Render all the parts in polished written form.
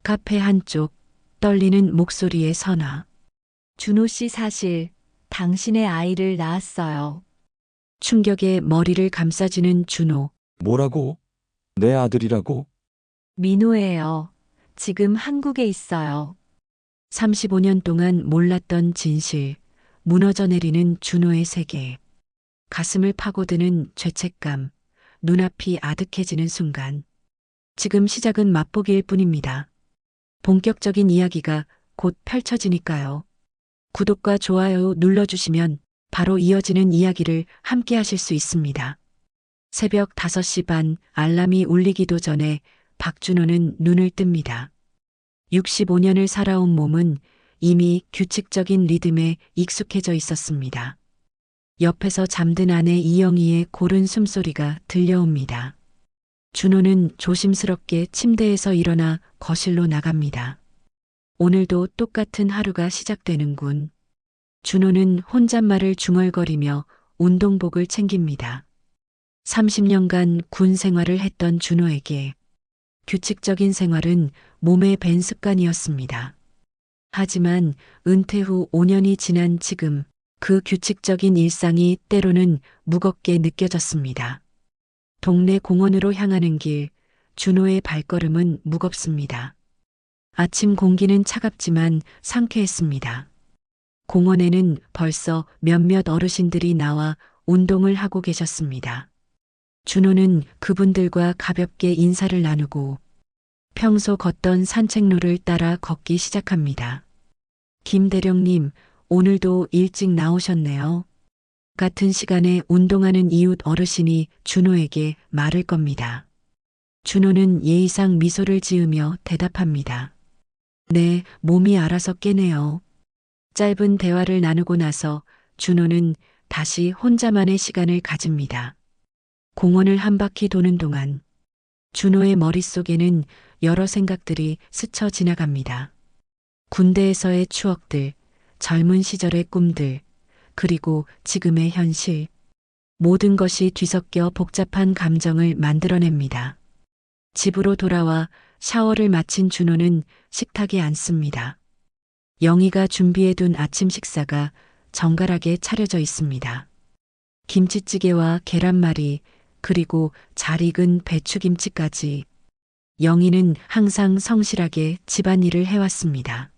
카페 한쪽 떨리는 목소리의 선화. 준호 씨 사실 당신의 아이를 낳았어요. 충격에 머리를 감싸쥐는 준호. 뭐라고? 내 아들이라고? 민호예요. 지금 한국에 있어요. 35년 동안 몰랐던 진실. 무너져 내리는 준호의 세계. 가슴을 파고드는 죄책감. 눈앞이 아득해지는 순간. 지금 시작은 맛보기일 뿐입니다. 본격적인 이야기가 곧 펼쳐지니까요. 구독과 좋아요 눌러주시면 바로 이어지는 이야기를 함께 하실 수 있습니다. 새벽 5시 반 알람이 울리기도 전에 박준호는 눈을 뜹니다. 65년을 살아온 몸은 이미 규칙적인 리듬에 익숙해져 있었습니다. 옆에서 잠든 아내 이영희의 고른 숨소리가 들려옵니다. 준호는 조심스럽게 침대에서 일어나 거실로 나갑니다. 오늘도 똑같은 하루가 시작되는군. 준호는 혼잣말을 중얼거리며 운동복을 챙깁니다. 30년간 군 생활을 했던 준호에게 규칙적인 생활은 몸에 밴 습관이었습니다. 하지만 은퇴 후 5년이 지난 지금 그 규칙적인 일상이 때로는 무겁게 느껴졌습니다. 동네 공원으로 향하는 길, 준호의 발걸음은 무겁습니다. 아침 공기는 차갑지만 상쾌했습니다. 공원에는 벌써 몇몇 어르신들이 나와 운동을 하고 계셨습니다. 준호는 그분들과 가볍게 인사를 나누고 평소 걷던 산책로를 따라 걷기 시작합니다. 김 대령님, 오늘도 일찍 나오셨네요. 같은 시간에 운동하는 이웃 어르신이 준호에게 말을 겁니다. 준호는 예의상 미소를 지으며 대답합니다. 네, 몸이 알아서 깨네요. 짧은 대화를 나누고 나서 준호는 다시 혼자만의 시간을 가집니다. 공원을 한 바퀴 도는 동안 준호의 머릿속에는 여러 생각들이 스쳐 지나갑니다. 군대에서의 추억들, 젊은 시절의 꿈들, 그리고 지금의 현실. 모든 것이 뒤섞여 복잡한 감정을 만들어냅니다. 집으로 돌아와 샤워를 마친 준호는 식탁에 앉습니다. 영희가 준비해둔 아침 식사가 정갈하게 차려져 있습니다. 김치찌개와 계란말이, 그리고 잘 익은 배추김치까지. 영희는 항상 성실하게 집안일을 해왔습니다.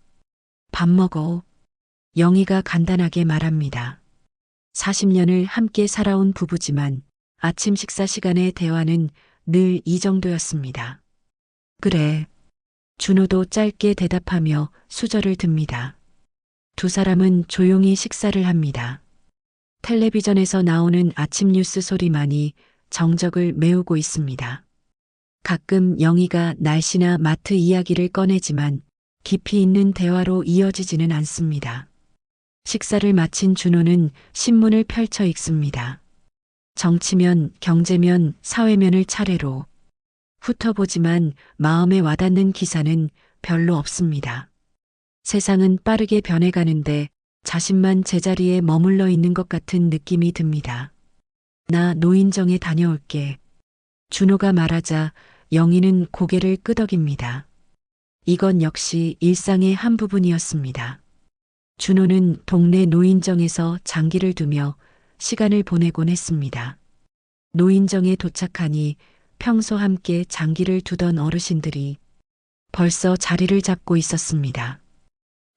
밥 먹어. 영희가 간단하게 말합니다. 40년을 함께 살아온 부부지만 아침 식사 시간의 대화는 늘 이 정도였습니다. 그래. 준호도 짧게 대답하며 수저를 듭니다. 두 사람은 조용히 식사를 합니다. 텔레비전에서 나오는 아침 뉴스 소리만이 정적을 메우고 있습니다. 가끔 영희가 날씨나 마트 이야기를 꺼내지만 깊이 있는 대화로 이어지지는 않습니다. 식사를 마친 준호는 신문을 펼쳐 읽습니다. 정치면, 경제면, 사회면을 차례로. 훑어보지만 마음에 와닿는 기사는 별로 없습니다. 세상은 빠르게 변해가는데 자신만 제자리에 머물러 있는 것 같은 느낌이 듭니다. 나 노인정에 다녀올게. 준호가 말하자 영희는 고개를 끄덕입니다. 이건 역시 일상의 한 부분이었습니다. 준호는 동네 노인정에서 장기를 두며 시간을 보내곤 했습니다. 노인정에 도착하니 평소 함께 장기를 두던 어르신들이 벌써 자리를 잡고 있었습니다.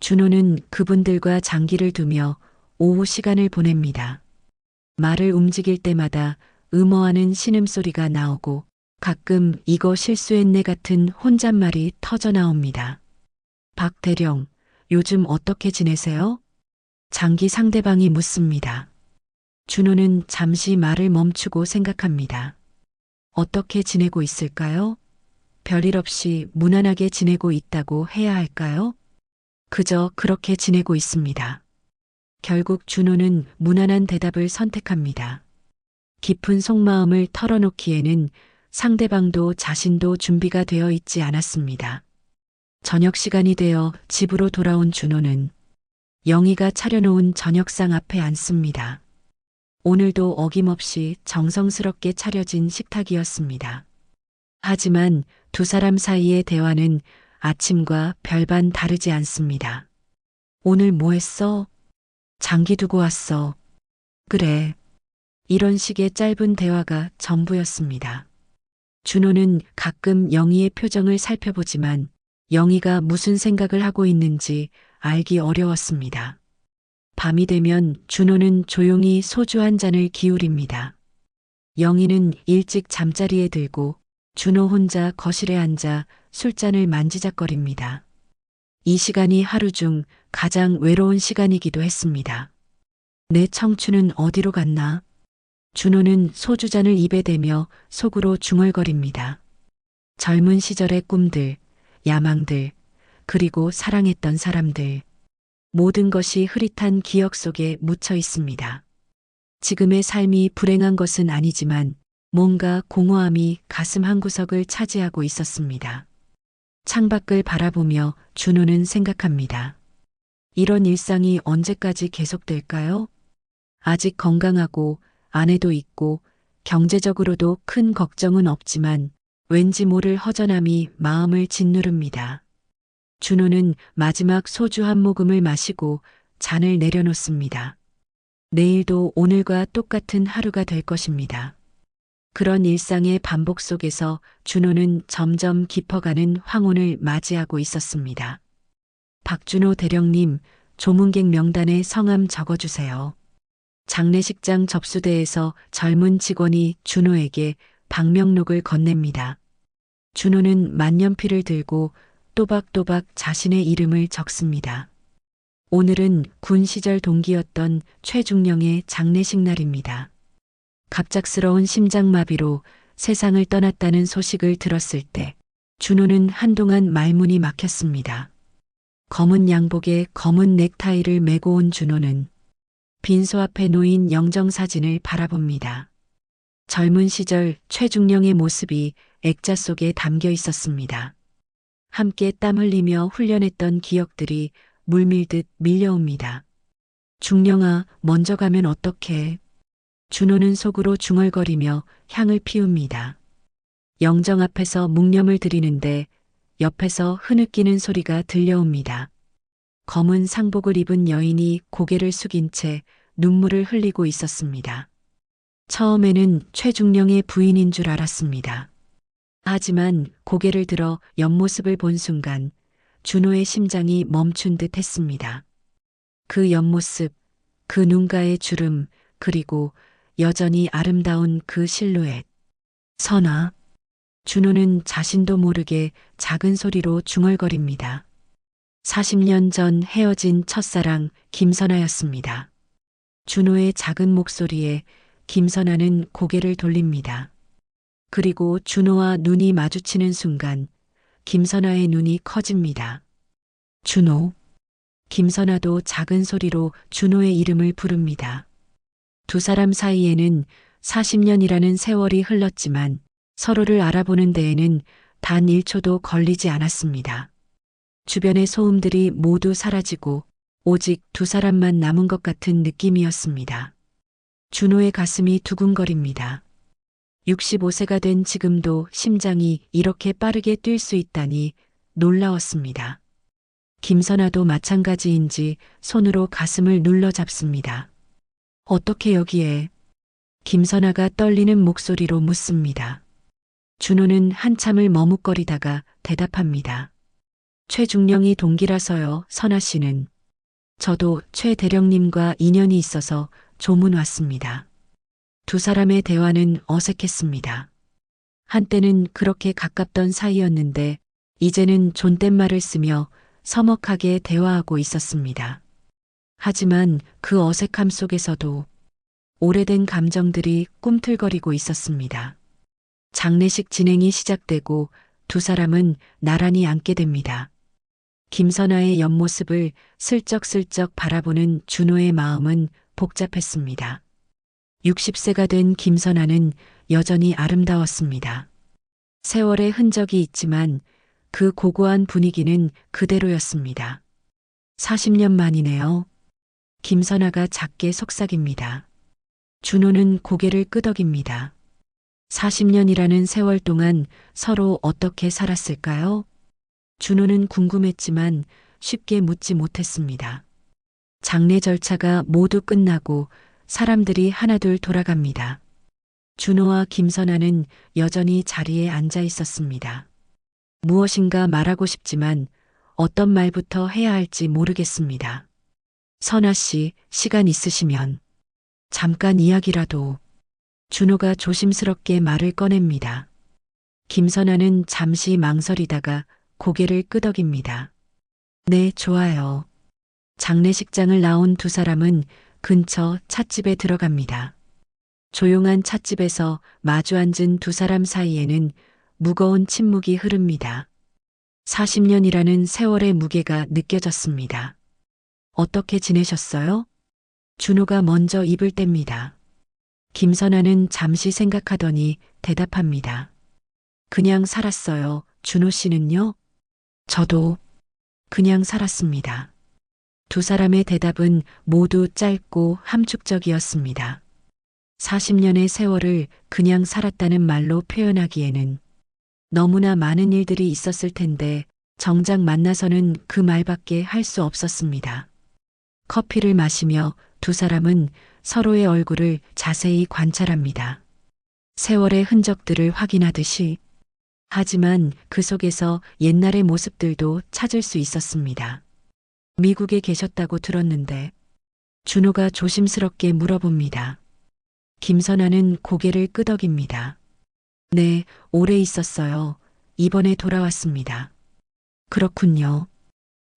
준호는 그분들과 장기를 두며 오후 시간을 보냅니다. 말을 움직일 때마다 음어하는 신음소리가 나오고 가끔 이거 실수했네 같은 혼잣말이 터져 나옵니다. 박 대령, 요즘 어떻게 지내세요? 장기 상대방이 묻습니다. 준호는 잠시 말을 멈추고 생각합니다. 어떻게 지내고 있을까요? 별일 없이 무난하게 지내고 있다고 해야 할까요? 그저 그렇게 지내고 있습니다. 결국 준호는 무난한 대답을 선택합니다. 깊은 속마음을 털어놓기에는 상대방도 자신도 준비가 되어 있지 않았습니다. 저녁 시간이 되어 집으로 돌아온 준호는 영희가 차려놓은 저녁상 앞에 앉습니다. 오늘도 어김없이 정성스럽게 차려진 식탁이었습니다. 하지만 두 사람 사이의 대화는 아침과 별반 다르지 않습니다. 오늘 뭐 했어? 장기 두고 왔어. 그래. 이런 식의 짧은 대화가 전부였습니다. 준호는 가끔 영희의 표정을 살펴보지만 영희가 무슨 생각을 하고 있는지 알기 어려웠습니다. 밤이 되면 준호는 조용히 소주 한 잔을 기울입니다. 영희는 일찍 잠자리에 들고 준호 혼자 거실에 앉아 술잔을 만지작거립니다. 이 시간이 하루 중 가장 외로운 시간이기도 했습니다. 내 청춘은 어디로 갔나? 준호는 소주잔을 입에 대며 속으로 중얼거립니다. 젊은 시절의 꿈들, 야망들, 그리고 사랑했던 사람들. 모든 것이 흐릿한 기억 속에 묻혀 있습니다. 지금의 삶이 불행한 것은 아니지만 뭔가 공허함이 가슴 한구석을 차지하고 있었습니다. 창밖을 바라보며 준호는 생각합니다. 이런 일상이 언제까지 계속될까요? 아직 건강하고 아내도 있고 경제적으로도 큰 걱정은 없지만 왠지 모를 허전함이 마음을 짓누릅니다. 준호는 마지막 소주 한 모금을 마시고 잔을 내려놓습니다. 내일도 오늘과 똑같은 하루가 될 것입니다. 그런 일상의 반복 속에서 준호는 점점 깊어가는 황혼을 맞이하고 있었습니다. 박준호 대령님, 조문객 명단에 성함 적어주세요. 장례식장 접수대에서 젊은 직원이 준호에게 방명록을 건넵니다. 준호는 만년필을 들고 또박또박 자신의 이름을 적습니다. 오늘은 군 시절 동기였던 최중령의 장례식 날입니다. 갑작스러운 심장마비로 세상을 떠났다는 소식을 들었을 때 준호는 한동안 말문이 막혔습니다. 검은 양복에 검은 넥타이를 메고 온 준호는 빈소 앞에 놓인 영정사진을 바라봅니다. 젊은 시절 최중령의 모습이 액자 속에 담겨 있었습니다. 함께 땀 흘리며 훈련했던 기억들이 물밀듯 밀려옵니다. 중령아, 먼저 가면 어떡해? 준호는 속으로 중얼거리며 향을 피웁니다. 영정 앞에서 묵념을 드리는데 옆에서 흐느끼는 소리가 들려옵니다. 검은 상복을 입은 여인이 고개를 숙인 채 눈물을 흘리고 있었습니다. 처음에는 최중령의 부인인 줄 알았습니다. 하지만 고개를 들어 옆모습을 본 순간 준호의 심장이 멈춘 듯 했습니다. 그 옆모습, 그 눈가의 주름, 그리고 여전히 아름다운 그 실루엣. 선아. 준호는 자신도 모르게 작은 소리로 중얼거립니다. 40년 전 헤어진 첫사랑 김선아였습니다. 준호의 작은 목소리에 김선아는 고개를 돌립니다. 그리고 준호와 눈이 마주치는 순간 김선아의 눈이 커집니다. 준호. 김선아도 작은 소리로 준호의 이름을 부릅니다. 두 사람 사이에는 40년이라는 세월이 흘렀지만 서로를 알아보는 데에는 단 1초도 걸리지 않았습니다. 주변의 소음들이 모두 사라지고 오직 두 사람만 남은 것 같은 느낌이었습니다. 준호의 가슴이 두근거립니다. 65세가 된 지금도 심장이 이렇게 빠르게 뛸 수 있다니 놀라웠습니다. 김선아도 마찬가지인지 손으로 가슴을 눌러 잡습니다. 어떻게 여기에? 김선아가 떨리는 목소리로 묻습니다. 준호는 한참을 머뭇거리다가 대답합니다. 최중령이 동기라서요, 선아 씨는. 저도 최 대령님과 인연이 있어서 조문 왔습니다. 두 사람의 대화는 어색했습니다. 한때는 그렇게 가깝던 사이였는데 이제는 존댓말을 쓰며 서먹하게 대화하고 있었습니다. 하지만 그 어색함 속에서도 오래된 감정들이 꿈틀거리고 있었습니다. 장례식 진행이 시작되고 두 사람은 나란히 앉게 됩니다. 김선아의 옆모습을 슬쩍슬쩍 바라보는 준호의 마음은 복잡했습니다. 60세가 된 김선아는 여전히 아름다웠습니다. 세월의 흔적이 있지만 그 고고한 분위기는 그대로였습니다. 40년 만이네요. 김선아가 작게 속삭입니다. 준호는 고개를 끄덕입니다. 40년이라는 세월 동안 서로 어떻게 살았을까요? 준호는 궁금했지만 쉽게 묻지 못했습니다. 장례 절차가 모두 끝나고 사람들이 하나둘 돌아갑니다. 준호와 김선아는 여전히 자리에 앉아 있었습니다. 무엇인가 말하고 싶지만 어떤 말부터 해야 할지 모르겠습니다. 선아 씨, 시간 있으시면 잠깐 이야기라도. 준호가 조심스럽게 말을 꺼냅니다. 김선아는 잠시 망설이다가 고개를 끄덕입니다. 네, 좋아요. 장례식장을 나온 두 사람은 근처 찻집에 들어갑니다. 조용한 찻집에서 마주 앉은 두 사람 사이에는 무거운 침묵이 흐릅니다. 40년이라는 세월의 무게가 느껴졌습니다. 어떻게 지내셨어요? 준호가 먼저 입을 뗍니다. 김선아는 잠시 생각하더니 대답합니다. 그냥 살았어요. 준호 씨는요? 저도 그냥 살았습니다. 두 사람의 대답은 모두 짧고 함축적이었습니다. 40년의 세월을 그냥 살았다는 말로 표현하기에는 너무나 많은 일들이 있었을 텐데 정작 만나서는 그 말밖에 할 수 없었습니다. 커피를 마시며 두 사람은 서로의 얼굴을 자세히 관찰합니다. 세월의 흔적들을 확인하듯이. 하지만 그 속에서 옛날의 모습들도 찾을 수 있었습니다. 미국에 계셨다고 들었는데. 준호가 조심스럽게 물어봅니다. 김선아는 고개를 끄덕입니다. 네, 오래 있었어요. 이번에 돌아왔습니다. 그렇군요.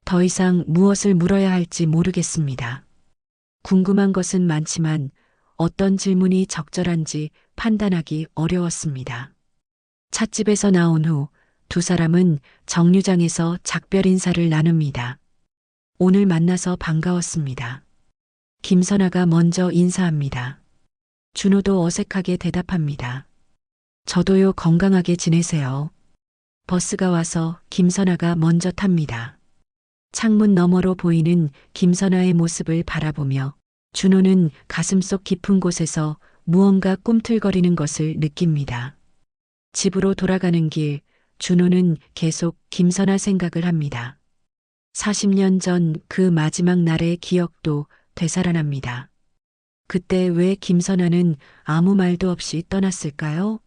더 이상 무엇을 물어야 할지 모르겠습니다. 궁금한 것은 많지만 어떤 질문이 적절한지 판단하기 어려웠습니다. 찻집에서 나온 후 두 사람은 정류장에서 작별 인사를 나눕니다. 오늘 만나서 반가웠습니다. 김선아가 먼저 인사합니다. 준호도 어색하게 대답합니다. 저도요. 건강하게 지내세요. 버스가 와서 김선아가 먼저 탑니다. 창문 너머로 보이는 김선아의 모습을 바라보며 준호는 가슴속 깊은 곳에서 무언가 꿈틀거리는 것을 느낍니다. 집으로 돌아가는 길, 준호는 계속 김선아 생각을 합니다. 40년 전 그 마지막 날의 기억도 되살아납니다. 그때 왜 김선아는 아무 말도 없이 떠났을까요?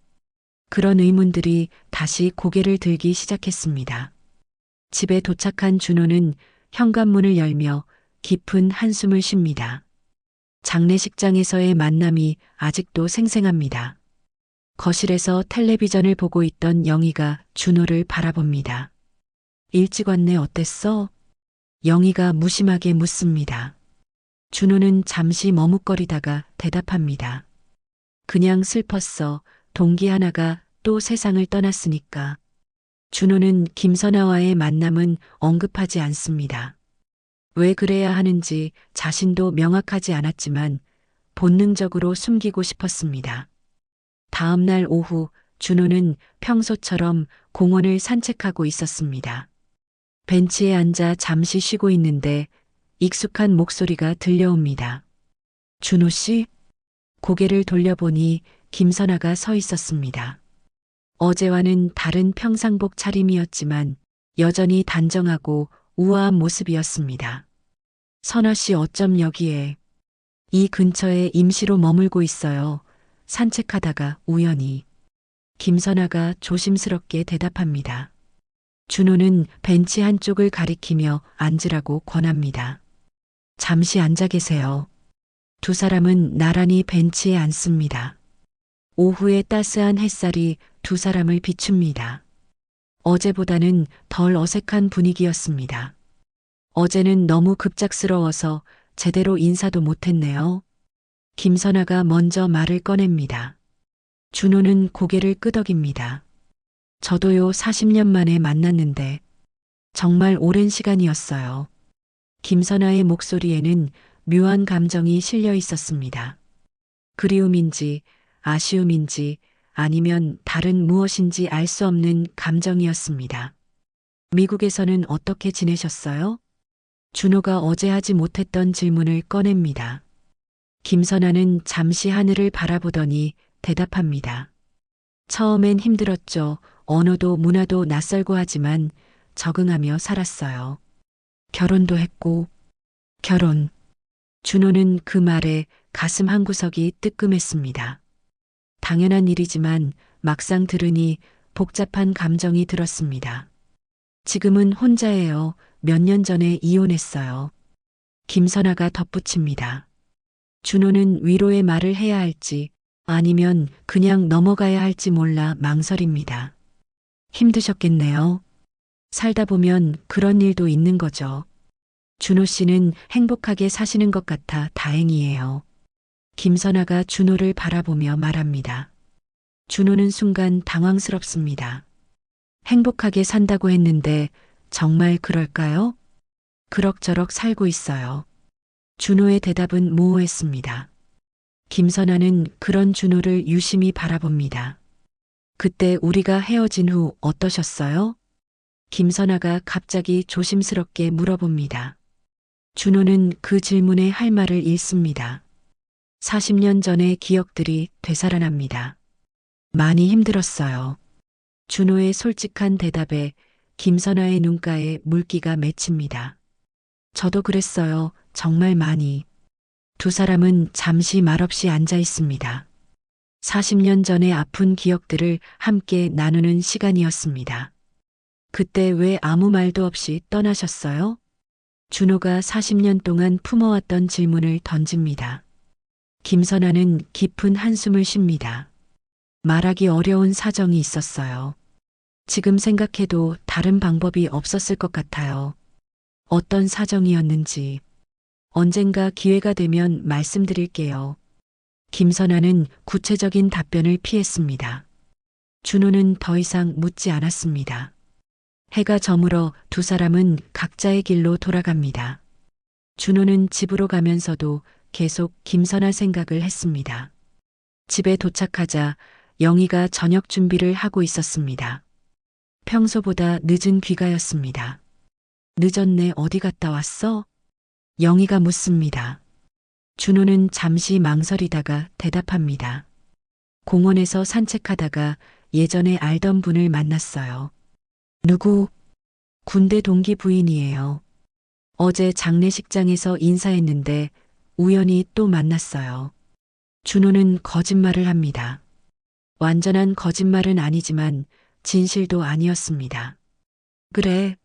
그런 의문들이 다시 고개를 들기 시작했습니다. 집에 도착한 준호는 현관문을 열며 깊은 한숨을 쉽니다. 장례식장에서의 만남이 아직도 생생합니다. 거실에서 텔레비전을 보고 있던 영희가 준호를 바라봅니다. 일찍 왔네, 어땠어? 영희가 무심하게 묻습니다. 준호는 잠시 머뭇거리다가 대답합니다. 그냥 슬펐어. 동기 하나가 또 세상을 떠났으니까. 준호는 김선아와의 만남은 언급하지 않습니다. 왜 그래야 하는지 자신도 명확하지 않았지만 본능적으로 숨기고 싶었습니다. 다음 날 오후 준호는 평소처럼 공원을 산책하고 있었습니다. 벤치에 앉아 잠시 쉬고 있는데 익숙한 목소리가 들려옵니다. 준호 씨? 고개를 돌려보니 김선아가 서 있었습니다. 어제와는 다른 평상복 차림이었지만 여전히 단정하고 우아한 모습이었습니다. 선아 씨 어쩜 여기에? 이 근처에 임시로 머물고 있어요. 산책하다가 우연히. 김선아가 조심스럽게 대답합니다. 준호는 벤치 한쪽을 가리키며 앉으라고 권합니다. 잠시 앉아 계세요. 두 사람은 나란히 벤치에 앉습니다. 오후의 따스한 햇살이 두 사람을 비춥니다. 어제보다는 덜 어색한 분위기였습니다. 어제는 너무 급작스러워서 제대로 인사도 못했네요. 김선아가 먼저 말을 꺼냅니다. 준호는 고개를 끄덕입니다. 저도요. 40년 만에 만났는데 정말 오랜 시간이었어요. 김선아의 목소리에는 묘한 감정이 실려 있었습니다. 그리움인지 아쉬움인지 아니면 다른 무엇인지 알 수 없는 감정이었습니다. 미국에서는 어떻게 지내셨어요? 준호가 어제 하지 못했던 질문을 꺼냅니다. 김선아는 잠시 하늘을 바라보더니 대답합니다. 처음엔 힘들었죠. 언어도 문화도 낯설고 하지만 적응하며 살았어요. 결혼도 했고, 결혼. 준호는 그 말에 가슴 한구석이 뜨끔했습니다. 당연한 일이지만 막상 들으니 복잡한 감정이 들었습니다. 지금은 혼자예요. 몇 년 전에 이혼했어요. 김선아가 덧붙입니다. 준호는 위로의 말을 해야 할지 아니면 그냥 넘어가야 할지 몰라 망설입니다. 힘드셨겠네요. 살다 보면 그런 일도 있는 거죠. 준호 씨는 행복하게 사시는 것 같아 다행이에요. 김선아가 준호를 바라보며 말합니다. 준호는 순간 당황스럽습니다. 행복하게 산다고 했는데 정말 그럴까요? 그럭저럭 살고 있어요. 준호의 대답은 모호했습니다. 김선아는 그런 준호를 유심히 바라봅니다. 그때 우리가 헤어진 후 어떠셨어요? 김선아가 갑자기 조심스럽게 물어봅니다. 준호는 그 질문에 할 말을 잃습니다. 40년 전의 기억들이 되살아납니다. 많이 힘들었어요. 준호의 솔직한 대답에 김선아의 눈가에 물기가 맺힙니다. 저도 그랬어요. 정말 많이. 두 사람은 잠시 말없이 앉아 있습니다. 40년 전의 아픈 기억들을 함께 나누는 시간이었습니다. 그때 왜 아무 말도 없이 떠나셨어요? 준호가 40년 동안 품어왔던 질문을 던집니다. 김선아는 깊은 한숨을 쉽니다. 말하기 어려운 사정이 있었어요. 지금 생각해도 다른 방법이 없었을 것 같아요. 어떤 사정이었는지 언젠가 기회가 되면 말씀드릴게요. 김선아는 구체적인 답변을 피했습니다. 준호는 더 이상 묻지 않았습니다. 해가 저물어 두 사람은 각자의 길로 돌아갑니다. 준호는 집으로 가면서도 계속 김선아 생각을 했습니다. 집에 도착하자 영희가 저녁 준비를 하고 있었습니다. 평소보다 늦은 귀가였습니다. 늦었네. 어디 갔다 왔어? 영희가 묻습니다. 준호는 잠시 망설이다가 대답합니다. 공원에서 산책하다가 예전에 알던 분을 만났어요. 누구? 군대 동기 부인이에요. 어제 장례식장에서 인사했는데 우연히 또 만났어요. 준호는 거짓말을 합니다. 완전한 거짓말은 아니지만 진실도 아니었습니다. 그래.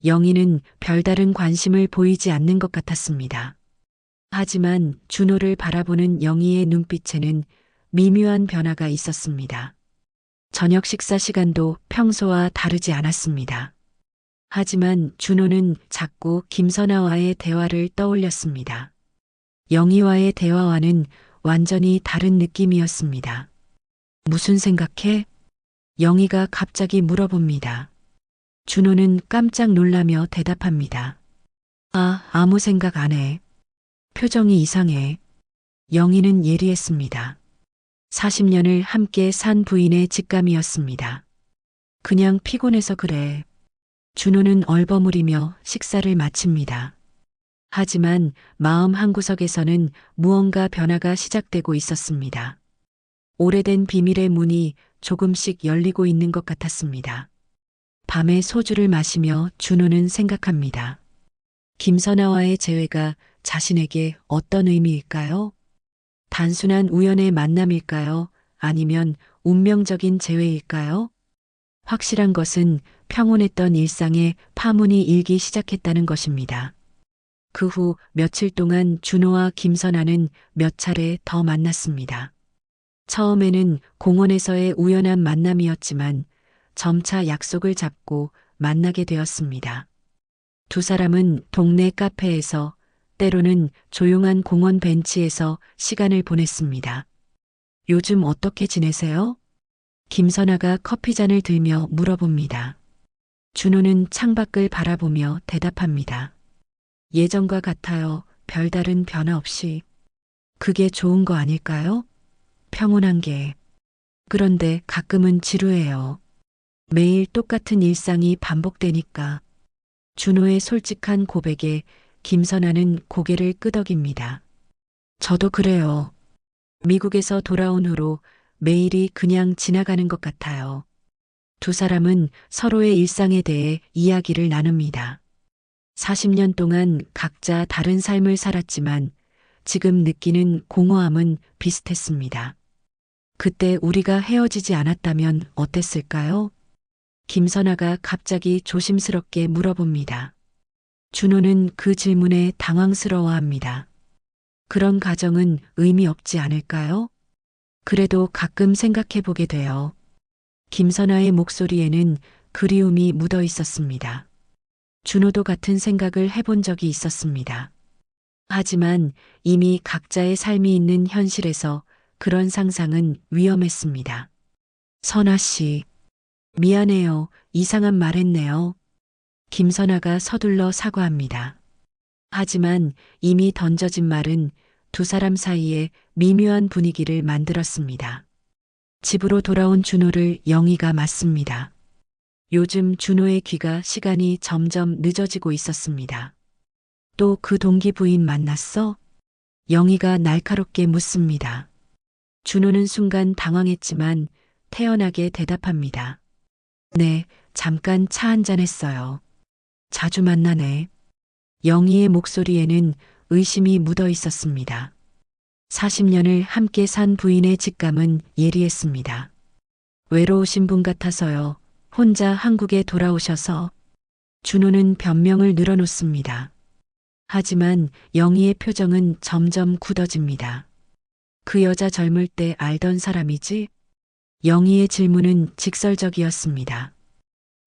영희는 별다른 관심을 보이지 않는 것 같았습니다. 하지만 준호를 바라보는 영희의 눈빛에는 미묘한 변화가 있었습니다. 저녁 식사 시간도 평소와 다르지 않았습니다. 하지만 준호는 자꾸 김선아와의 대화를 떠올렸습니다. 영희와의 대화와는 완전히 다른 느낌이었습니다. 무슨 생각해? 영희가 갑자기 물어봅니다. 준호는 깜짝 놀라며 대답합니다. 아무 생각 안 해. 표정이 이상해. 영희는 예리했습니다. 40년을 함께 산 부인의 직감이었습니다. 그냥 피곤해서 그래. 준호는 얼버무리며 식사를 마칩니다. 하지만 마음 한구석에서는 무언가 변화가 시작되고 있었습니다. 오래된 비밀의 문이 조금씩 열리고 있는 것 같았습니다. 밤에 소주를 마시며 준호는 생각합니다. 김선아와의 재회가 자신에게 어떤 의미일까요? 단순한 우연의 만남일까요? 아니면 운명적인 재회일까요? 확실한 것은 평온했던 일상에 파문이 일기 시작했다는 것입니다. 그 후 며칠 동안 준호와 김선아는 몇 차례 더 만났습니다. 처음에는 공원에서의 우연한 만남이었지만 점차 약속을 잡고 만나게 되었습니다. 두 사람은 동네 카페에서 때로는 조용한 공원 벤치에서 시간을 보냈습니다. 요즘 어떻게 지내세요? 김선아가 커피잔을 들며 물어봅니다. 준호는 창밖을 바라보며 대답합니다. 예전과 같아요. 별다른 변화 없이. 그게 좋은 거 아닐까요? 평온한 게. 그런데 가끔은 지루해요. 매일 똑같은 일상이 반복되니까. 준호의 솔직한 고백에 김선아는 고개를 끄덕입니다. 저도 그래요. 미국에서 돌아온 후로 매일이 그냥 지나가는 것 같아요. 두 사람은 서로의 일상에 대해 이야기를 나눕니다. 40년 동안 각자 다른 삶을 살았지만 지금 느끼는 공허함은 비슷했습니다. 그때 우리가 헤어지지 않았다면 어땠을까요? 김선아가 갑자기 조심스럽게 물어봅니다. 준호는 그 질문에 당황스러워합니다. 그런 가정은 의미 없지 않을까요? 그래도 가끔 생각해 보게 돼요. 김선아의 목소리에는 그리움이 묻어 있었습니다. 준호도 같은 생각을 해본 적이 있었습니다. 하지만 이미 각자의 삶이 있는 현실에서 그런 상상은 위험했습니다. 선아 씨, 미안해요. 이상한 말 했네요. 김선아가 서둘러 사과합니다. 하지만 이미 던져진 말은 두 사람 사이에 미묘한 분위기를 만들었습니다. 집으로 돌아온 준호를 영희가 맞습니다. 요즘 준호의 귀가 시간이 점점 늦어지고 있었습니다. 또 그 동기 부인 만났어? 영희가 날카롭게 묻습니다. 준호는 순간 당황했지만 태연하게 대답합니다. 네, 잠깐 차 한잔 했어요. 자주 만나네. 영희의 목소리에는 의심이 묻어 있었습니다. 40년을 함께 산 부인의 직감은 예리했습니다. 외로우신 분 같아서요. 혼자 한국에 돌아오셔서. 준호는 변명을 늘어놓습니다. 하지만 영희의 표정은 점점 굳어집니다. 그 여자 젊을 때 알던 사람이지? 영희의 질문은 직설적이었습니다.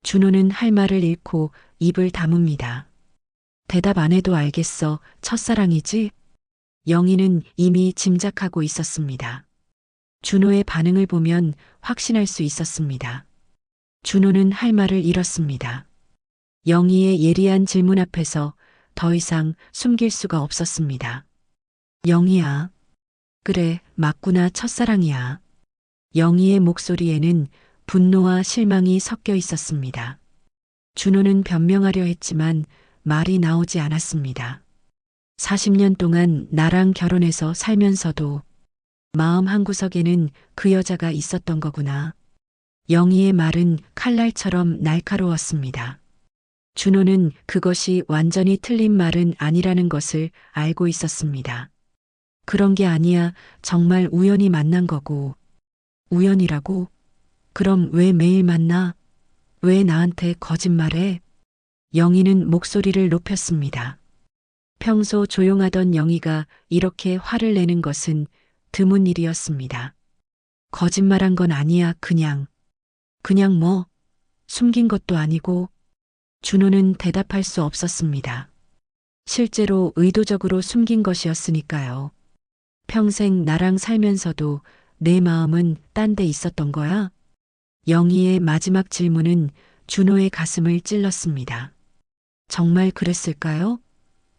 준호는 할 말을 잃고 입을 다뭅니다. 대답 안 해도 알겠어. 첫사랑이지? 영희는 이미 짐작하고 있었습니다. 준호의 반응을 보면 확신할 수 있었습니다. 준호는 할 말을 잃었습니다. 영희의 예리한 질문 앞에서 더 이상 숨길 수가 없었습니다. 영희야. 그래, 맞구나. 첫사랑이야. 영희의 목소리에는 분노와 실망이 섞여 있었습니다. 준호는 변명하려 했지만 말이 나오지 않았습니다. 40년 동안 나랑 결혼해서 살면서도 마음 한구석에는 그 여자가 있었던 거구나. 영희의 말은 칼날처럼 날카로웠습니다. 준호는 그것이 완전히 틀린 말은 아니라는 것을 알고 있었습니다. 그런 게 아니야. 정말 우연히 만난 거고. 우연이라고? 그럼 왜 매일 만나? 왜 나한테 거짓말해? 영희는 목소리를 높였습니다. 평소 조용하던 영희가 이렇게 화를 내는 것은 드문 일이었습니다. 거짓말한 건 아니야. 그냥 뭐, 숨긴 것도 아니고. 준호는 대답할 수 없었습니다. 실제로 의도적으로 숨긴 것이었으니까요. 평생 나랑 살면서도 내 마음은 딴 데 있었던 거야? 영희의 마지막 질문은 준호의 가슴을 찔렀습니다. 정말 그랬을까요?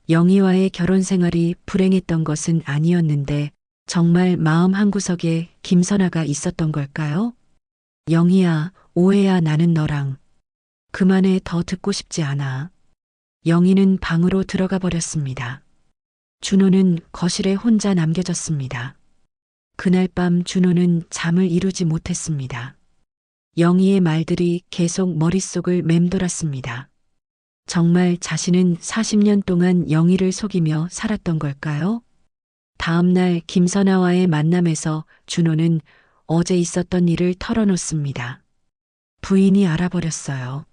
영희와의 결혼 생활이 불행했던 것은 아니었는데 정말 마음 한구석에 김선아가 있었던 걸까요? 영희야, 오해야. 나는 너랑. 그만해. 더 듣고 싶지 않아. 영희는 방으로 들어가 버렸습니다. 준호는 거실에 혼자 남겨졌습니다. 그날 밤 준호는 잠을 이루지 못했습니다. 영희의 말들이 계속 머릿속을 맴돌았습니다. 정말 자신은 40년 동안 영희를 속이며 살았던 걸까요? 다음 날 김선아와의 만남에서 준호는 어제 있었던 일을 털어놓습니다. 부인이 알아버렸어요.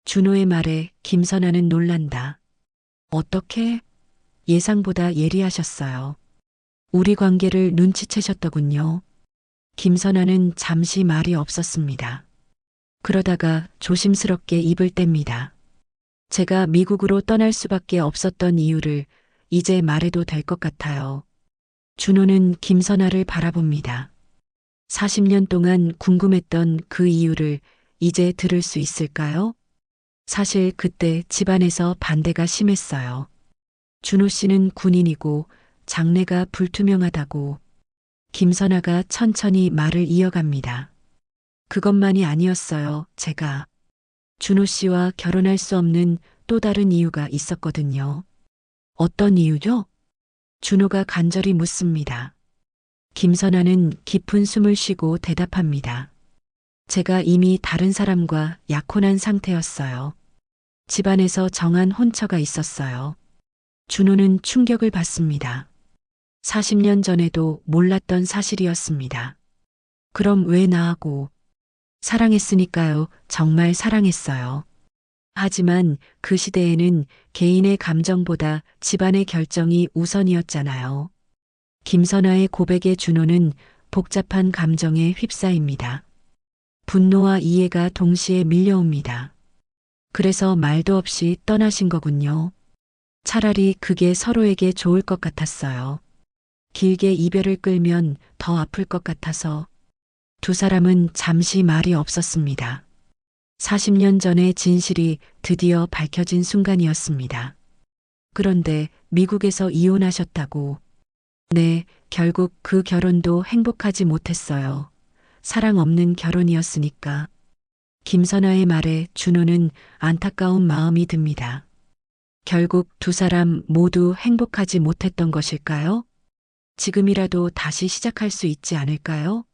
준호의 말에 김선아는 놀란다. 어떻게? 예상보다 예리하셨어요. 우리 관계를 눈치채셨더군요. 김선아는 잠시 말이 없었습니다. 그러다가 조심스럽게 입을 뗍니다. 제가 미국으로 떠날 수밖에 없었던 이유를 이제 말해도 될 것 같아요. 준호는 김선아를 바라봅니다. 40년 동안 궁금했던 그 이유를 이제 들을 수 있을까요? 사실 그때 집안에서 반대가 심했어요. 준호 씨는 군인이고 장래가 불투명하다고. 김선아가 천천히 말을 이어갑니다. 그것만이 아니었어요. 제가 준호 씨와 결혼할 수 없는 또 다른 이유가 있었거든요. 어떤 이유죠? 준호가 간절히 묻습니다. 김선아는 깊은 숨을 쉬고 대답합니다. 제가 이미 다른 사람과 약혼한 상태였어요. 집안에서 정한 혼처가 있었어요. 준호는 충격을 받습니다. 40년 전에도 몰랐던 사실이었습니다. 그럼 왜 나하고? 사랑했으니까요. 정말 사랑했어요. 하지만 그 시대에는 개인의 감정보다 집안의 결정이 우선이었잖아요. 김선아의 고백에 준호는 복잡한 감정에 휩싸입니다. 분노와 이해가 동시에 밀려옵니다. 그래서 말도 없이 떠나신 거군요. 차라리 그게 서로에게 좋을 것 같았어요. 길게 이별을 끌면 더 아플 것 같아서. 두 사람은 잠시 말이 없었습니다. 40년 전의 진실이 드디어 밝혀진 순간이었습니다. 그런데 미국에서 이혼하셨다고. 네, 결국 그 결혼도 행복하지 못했어요. 사랑 없는 결혼이었으니까. 김선아의 말에 준호는 안타까운 마음이 듭니다. 결국 두 사람 모두 행복하지 못했던 것일까요? 지금이라도 다시 시작할 수 있지 않을까요?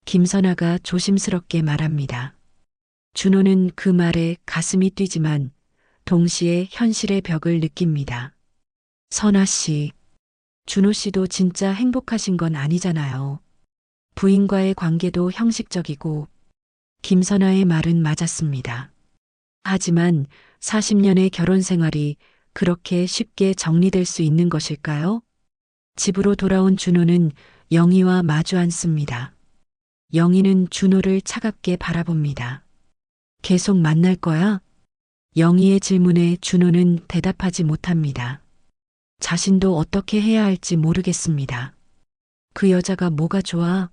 김선아가 조심스럽게 말합니다. 준호는 그 말에 가슴이 뛰지만 동시에 현실의 벽을 느낍니다. 선아 씨, 준호 씨도 진짜 행복하신 건 아니잖아요. 부인과의 관계도 형식적이고. 김선아의 말은 맞았습니다. 하지만 40년의 결혼 생활이 그렇게 쉽게 정리될 수 있는 것일까요? 집으로 돌아온 준호는 영희와 마주 앉습니다. 영희는 준호를 차갑게 바라봅니다. 계속 만날 거야? 영희의 질문에 준호는 대답하지 못합니다. 자신도 어떻게 해야 할지 모르겠습니다. 그 여자가 뭐가 좋아?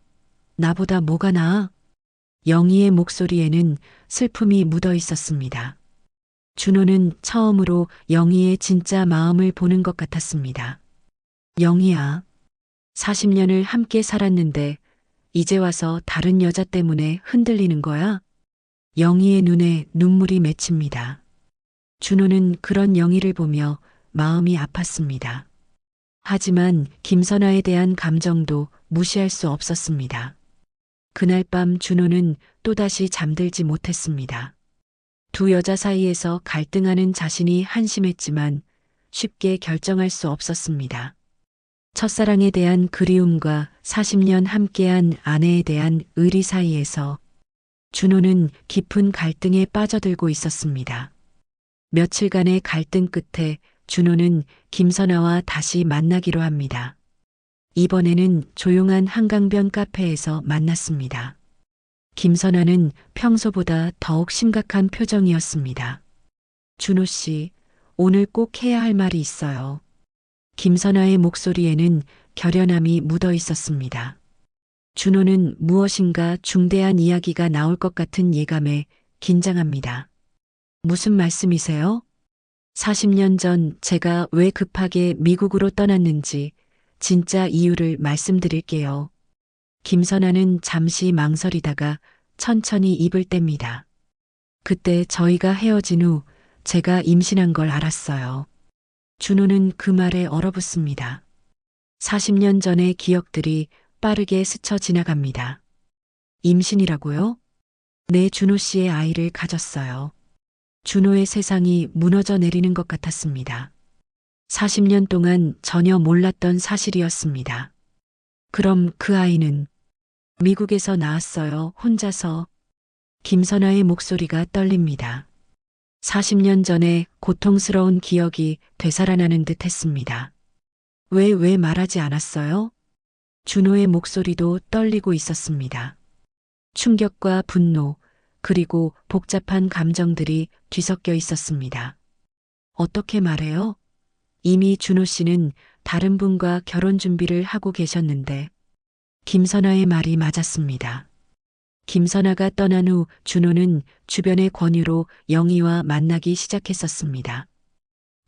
나보다 뭐가 나아? 영희의 목소리에는 슬픔이 묻어 있었습니다. 준호는 처음으로 영희의 진짜 마음을 보는 것 같았습니다. 영희야, 40년을 함께 살았는데 이제 와서 다른 여자 때문에 흔들리는 거야? 영희의 눈에 눈물이 맺힙니다. 준호는 그런 영희를 보며 마음이 아팠습니다. 하지만 김선아에 대한 감정도 무시할 수 없었습니다. 그날 밤 준호는 또다시 잠들지 못했습니다. 두 여자 사이에서 갈등하는 자신이 한심했지만 쉽게 결정할 수 없었습니다. 첫사랑에 대한 그리움과 40년 함께한 아내에 대한 의리 사이에서 준호는 깊은 갈등에 빠져들고 있었습니다. 며칠간의 갈등 끝에 준호는 김선아와 다시 만나기로 합니다. 이번에는 조용한 한강변 카페에서 만났습니다. 김선아는 평소보다 더욱 심각한 표정이었습니다. 준호 씨, 오늘 꼭 해야 할 말이 있어요. 김선아의 목소리에는 결연함이 묻어 있었습니다. 준호는 무엇인가 중대한 이야기가 나올 것 같은 예감에 긴장합니다. 무슨 말씀이세요? 40년 전 제가 왜 급하게 미국으로 떠났는지 진짜 이유를 말씀드릴게요. 김선아는 잠시 망설이다가 천천히 입을 뗍니다. 그때 저희가 헤어진 후 제가 임신한 걸 알았어요. 준호는 그 말에 얼어붙습니다. 40년 전의 기억들이 빠르게 스쳐 지나갑니다. 임신이라고요? 네, 준호 씨의 아이를 가졌어요. 준호의 세상이 무너져 내리는 것 같았습니다. 40년 동안 전혀 몰랐던 사실이었습니다. 그럼 그 아이는 미국에서 나왔어요. 혼자서. 김선아의 목소리가 떨립니다. 40년 전에 고통스러운 기억이 되살아나는 듯 했습니다. 왜 말하지 않았어요? 준호의 목소리도 떨리고 있었습니다. 충격과 분노, 그리고 복잡한 감정들이 뒤섞여 있었습니다. 어떻게 말해요? 이미 준호 씨는 다른 분과 결혼 준비를 하고 계셨는데. 김선아의 말이 맞았습니다. 김선아가 떠난 후 준호는 주변의 권유로 영희와 만나기 시작했었습니다.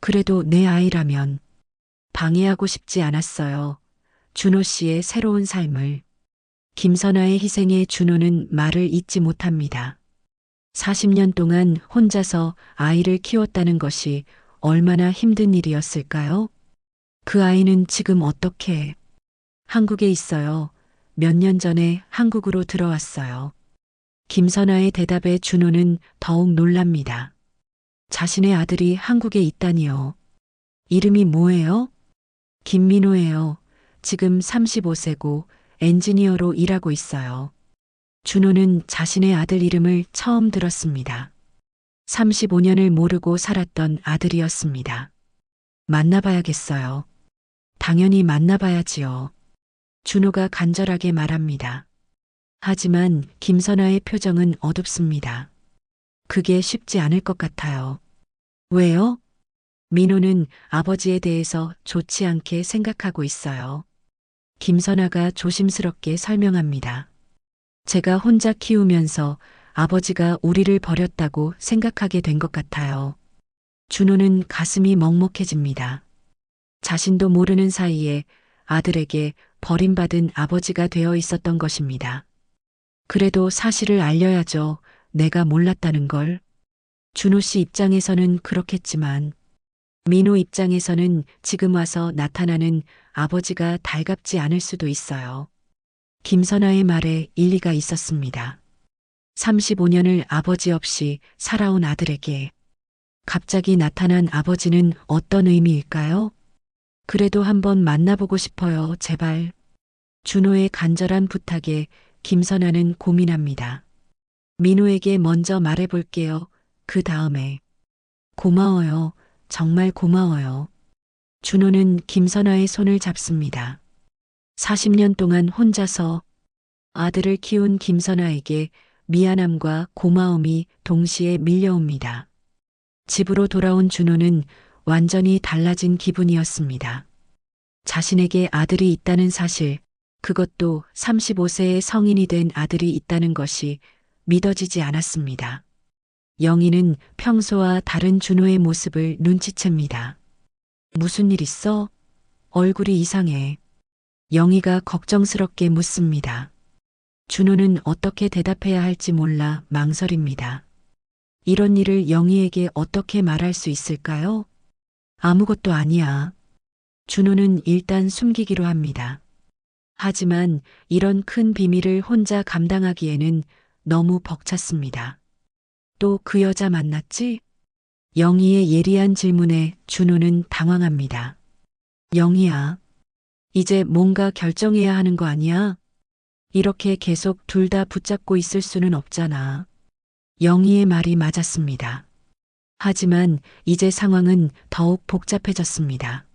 그래도 내 아이라면 방해하고 싶지 않았어요. 준호 씨의 새로운 삶을. 김선아의 희생에 준호는 말을 잇지 못합니다. 40년 동안 혼자서 아이를 키웠다는 것이 얼마나 힘든 일이었을까요? 그 아이는 지금 어떻게? 한국에 있어요. 몇 년 전에 한국으로 들어왔어요. 김선아의 대답에 준호는 더욱 놀랍니다. 자신의 아들이 한국에 있다니요. 이름이 뭐예요? 김민호예요. 지금 35세고 엔지니어로 일하고 있어요. 준호는 자신의 아들 이름을 처음 들었습니다. 35년을 모르고 살았던 아들이었습니다. 만나봐야겠어요. 당연히 만나봐야지요. 준호가 간절하게 말합니다. 하지만 김선아의 표정은 어둡습니다. 그게 쉽지 않을 것 같아요. 왜요? 민호는 아버지에 대해서 좋지 않게 생각하고 있어요. 김선아가 조심스럽게 설명합니다. 제가 혼자 키우면서 아버지가 우리를 버렸다고 생각하게 된 것 같아요. 준호는 가슴이 먹먹해집니다. 자신도 모르는 사이에 아들에게 버림받은 아버지가 되어 있었던 것입니다. 그래도 사실을 알려야죠. 내가 몰랐다는 걸. 준호 씨 입장에서는 그렇겠지만 민호 입장에서는 지금 와서 나타나는 아버지가 달갑지 않을 수도 있어요. 김선아의 말에 일리가 있었습니다. 35년을 아버지 없이 살아온 아들에게 갑자기 나타난 아버지는 어떤 의미일까요? 그래도 한번 만나보고 싶어요, 제발. 준호의 간절한 부탁에 김선아는 고민합니다. 민호에게 먼저 말해볼게요. 그 다음에. 고마워요. 정말 고마워요. 준호는 김선아의 손을 잡습니다. 40년 동안 혼자서 아들을 키운 김선아에게 미안함과 고마움이 동시에 밀려옵니다. 집으로 돌아온 준호는 완전히 달라진 기분이었습니다. 자신에게 아들이 있다는 사실, 그것도 35세의 성인이 된 아들이 있다는 것이 믿어지지 않았습니다. 영희는 평소와 다른 준호의 모습을 눈치챕니다. 무슨 일 있어? 얼굴이 이상해. 영희가 걱정스럽게 묻습니다. 준호는 어떻게 대답해야 할지 몰라 망설입니다. 이런 일을 영희에게 어떻게 말할 수 있을까요? 아무것도 아니야. 준호는 일단 숨기기로 합니다. 하지만 이런 큰 비밀을 혼자 감당하기에는 너무 벅찼습니다. 또 그 여자 만났지? 영희의 예리한 질문에 준호는 당황합니다. 영희야, 이제 뭔가 결정해야 하는 거 아니야? 이렇게 계속 둘 다 붙잡고 있을 수는 없잖아. 영희의 말이 맞았습니다. 하지만 이제 상황은 더욱 복잡해졌습니다.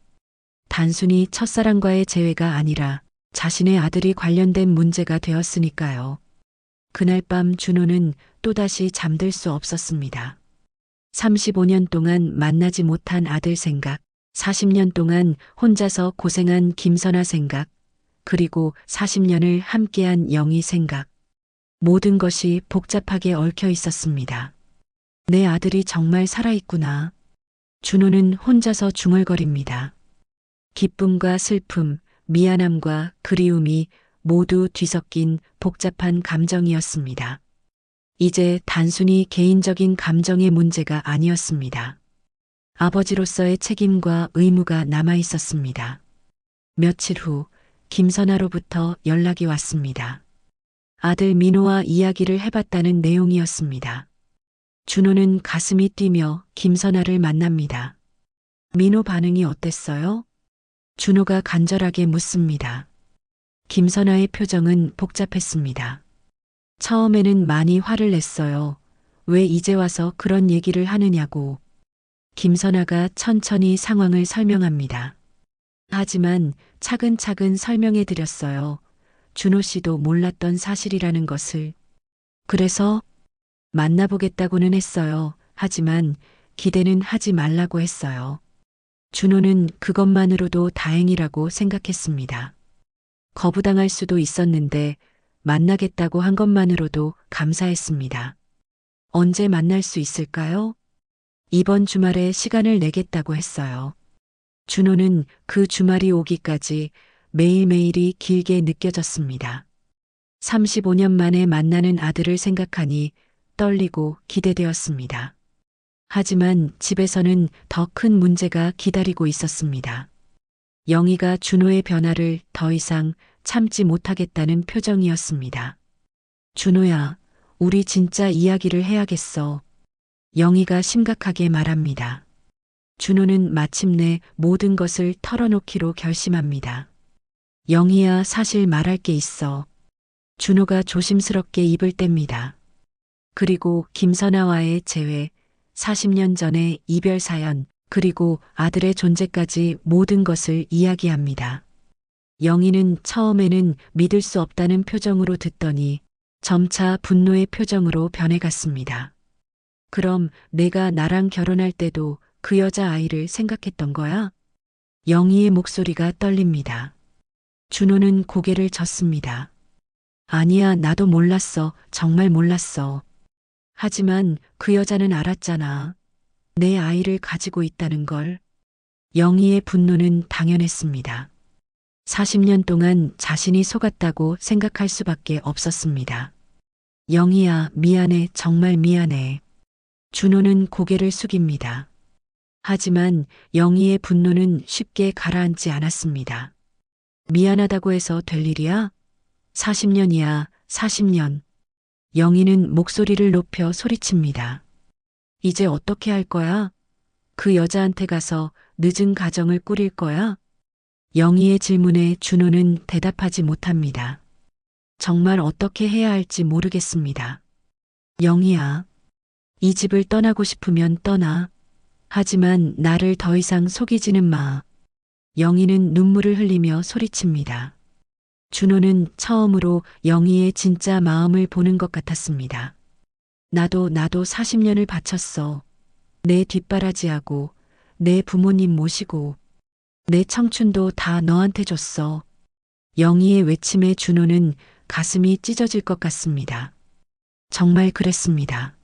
단순히 첫사랑과의 재회가 아니라 자신의 아들이 관련된 문제가 되었으니까요. 그날 밤 준호는 또다시 잠들 수 없었습니다. 35년 동안 만나지 못한 아들 생각, 40년 동안 혼자서 고생한 김선아 생각, 그리고 40년을 함께한 영희 생각. 모든 것이 복잡하게 얽혀 있었습니다. 내 아들이 정말 살아있구나. 준호는 혼자서 중얼거립니다. 기쁨과 슬픔, 미안함과 그리움이 모두 뒤섞인 복잡한 감정이었습니다. 이제 단순히 개인적인 감정의 문제가 아니었습니다. 아버지로서의 책임과 의무가 남아 있었습니다. 며칠 후 김선아로부터 연락이 왔습니다. 아들 민호와 이야기를 해봤다는 내용이었습니다. 준호는 가슴이 뛰며 김선아를 만납니다. 민호 반응이 어땠어요? 준호가 간절하게 묻습니다. 김선아의 표정은 복잡했습니다. 처음에는 많이 화를 냈어요. 왜 이제 와서 그런 얘기를 하느냐고. 김선아가 천천히 상황을 설명합니다. 하지만 차근차근 설명해 드렸어요. 준호 씨도 몰랐던 사실이라는 것을. 그래서 만나보겠다고는 했어요. 하지만 기대는 하지 말라고 했어요. 준호는 그것만으로도 다행이라고 생각했습니다. 거부당할 수도 있었는데 만나겠다고 한 것만으로도 감사했습니다. 언제 만날 수 있을까요? 이번 주말에 시간을 내겠다고 했어요. 준호는 그 주말이 오기까지 매일매일이 길게 느껴졌습니다. 35년 만에 만나는 아들을 생각하니 떨리고 기대되었습니다. 하지만 집에서는 더 큰 문제가 기다리고 있었습니다. 영희가 준호의 변화를 더 이상 참지 못하겠다는 표정이었습니다. 준호야, 우리 진짜 이야기를 해야겠어. 영희가 심각하게 말합니다. 준호는 마침내 모든 것을 털어놓기로 결심합니다. 영희야, 사실 말할 게 있어. 준호가 조심스럽게 입을 뗍니다. 그리고 김선아와의 재회, 40년 전의 이별 사연, 그리고 아들의 존재까지 모든 것을 이야기합니다. 영희는 처음에는 믿을 수 없다는 표정으로 듣더니 점차 분노의 표정으로 변해갔습니다. 그럼 내가 나랑 결혼할 때도 그 여자 아이를 생각했던 거야? 영희의 목소리가 떨립니다. 준호는 고개를 젓습니다. 아니야, 나도 몰랐어. 정말 몰랐어. 하지만 그 여자는 알았잖아. 내 아이를 가지고 있다는 걸. 영희의 분노는 당연했습니다. 40년 동안 자신이 속았다고 생각할 수밖에 없었습니다. 영희야, 미안해. 정말 미안해. 준호는 고개를 숙입니다. 하지만 영희의 분노는 쉽게 가라앉지 않았습니다. 미안하다고 해서 될 일이야? 40년이야, 40년. 영희는 목소리를 높여 소리칩니다. 이제 어떻게 할 거야? 그 여자한테 가서 늦은 가정을 꾸릴 거야? 영희의 질문에 준호는 대답하지 못합니다. 정말 어떻게 해야 할지 모르겠습니다. 영희야, 이 집을 떠나고 싶으면 떠나. 하지만 나를 더 이상 속이지는 마. 영희는 눈물을 흘리며 소리칩니다. 준호는 처음으로 영희의 진짜 마음을 보는 것 같았습니다. 나도 40년을 바쳤어. 내 뒷바라지하고 내 부모님 모시고 내 청춘도 다 너한테 줬어. 영희의 외침에 준호는 가슴이 찢어질 것 같습니다. 정말 그랬습니다.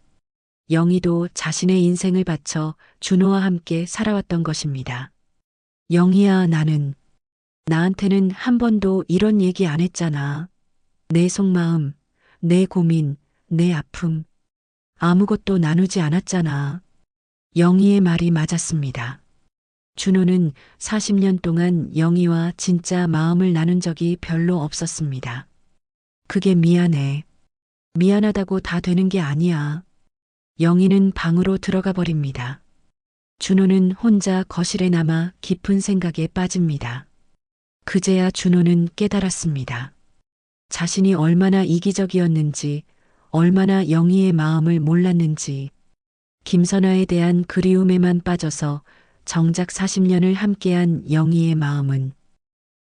영희도 자신의 인생을 바쳐 준호와 함께 살아왔던 것입니다. 영희야, 나한테는 한 번도 이런 얘기 안 했잖아. 내 속마음, 내 고민, 내 아픔. 아무것도 나누지 않았잖아. 영희의 말이 맞았습니다. 준호는 40년 동안 영희와 진짜 마음을 나눈 적이 별로 없었습니다. 그게 미안해. 미안하다고 다 되는 게 아니야. 영희는 방으로 들어가 버립니다. 준호는 혼자 거실에 남아 깊은 생각에 빠집니다. 그제야 준호는 깨달았습니다. 자신이 얼마나 이기적이었는지, 얼마나 영희의 마음을 몰랐는지, 김선아에 대한 그리움에만 빠져서 정작 40년을 함께한 영희의 마음은